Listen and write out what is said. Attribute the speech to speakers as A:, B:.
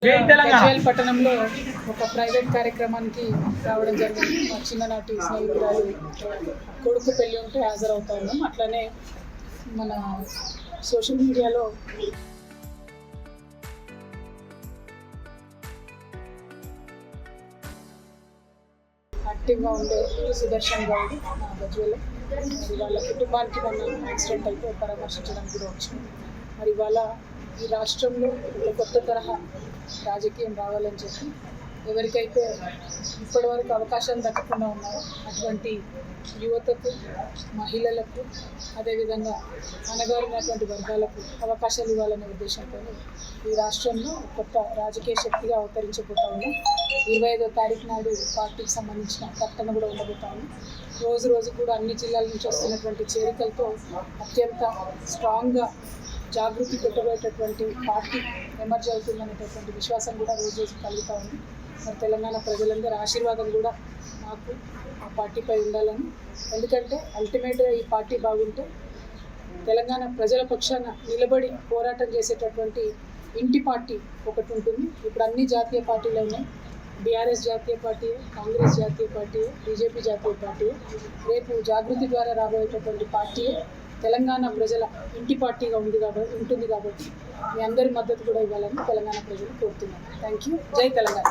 A: గజ్వేల్ పట్టణంలో ఒక ప్రైవేట్ కార్యక్రమానికి రావడం జరిగింది. మా చిన్ననాటి స్నేహితురాలు కొడుకు పెళ్లి ఉంటే హాజరవుతా ఉన్నాం. అట్లనే మన సోషల్ మీడియాలో యాక్టివ్గా ఉండే సుదర్శన్ గౌడ్ గజ్వేల్ మరి వాళ్ళ కుటుంబానికి మొన్న యాక్సిడెంట్ అయితే పరామర్శించడానికి కూడా వచ్చింది. మరి వాళ్ళ ఈ రాష్ట్రంలో ఒక కొత్త తరహా రాజకీయం రావాలని చెప్పి ఎవరికైతే ఇప్పటివరకు అవకాశం దక్కకుండా ఉన్నారో అటువంటి యువతకు, మహిళలకు, అదేవిధంగా అణగారినటువంటి వర్గాలకు అవకాశాలు ఇవ్వాలనే ఉద్దేశంతో ఈ రాష్ట్రంలో కొత్త రాజకీయ శక్తిగా అవతరించబోతా ఉన్నాం. 25వ తారీఖు నాడు పార్టీకి సంబంధించిన ప్రకటన కూడా ఉండబోతా ఉన్నాం. రోజు రోజు కూడా అన్ని జిల్లాల నుంచి వస్తున్నటువంటి చేరికలతో అత్యంత స్ట్రాంగ్గా జాగృతి పెట్టబోయేటటువంటి పార్టీ ఎమర్జ్ అవుతుందనేటటువంటి విశ్వాసం కూడా రోజు రోజు కలుగుతూ ఉంది. మరి తెలంగాణ ప్రజలందరూ ఆశీర్వాదం కూడా మాకు ఆ పార్టీపై ఉండాలని, ఎందుకంటే అల్టిమేట్గా ఈ పార్టీ బాగుంటే తెలంగాణ ప్రజల పక్షాన నిలబడి పోరాటం చేసేటటువంటి ఇంటి పార్టీ ఒకటి ఉంటుంది. ఇప్పుడు అన్ని జాతీయ పార్టీలు ఉన్నాయి. బీఆర్ఎస్ జాతీయ పార్టీ, కాంగ్రెస్ జాతీయ పార్టీ, బీజేపీ జాతీయ పార్టీ. రేపు జాగృతి ద్వారా రాబోయేటటువంటి పార్టీ తెలంగాణ ప్రజల ఇంటి పార్టీగా ఉంటుంది కాబట్టి మీ అందరి మద్దతు కూడా ఇవ్వాలని తెలంగాణ ప్రజలు కోరుతున్నారు. Thank you. జై తెలంగాణ.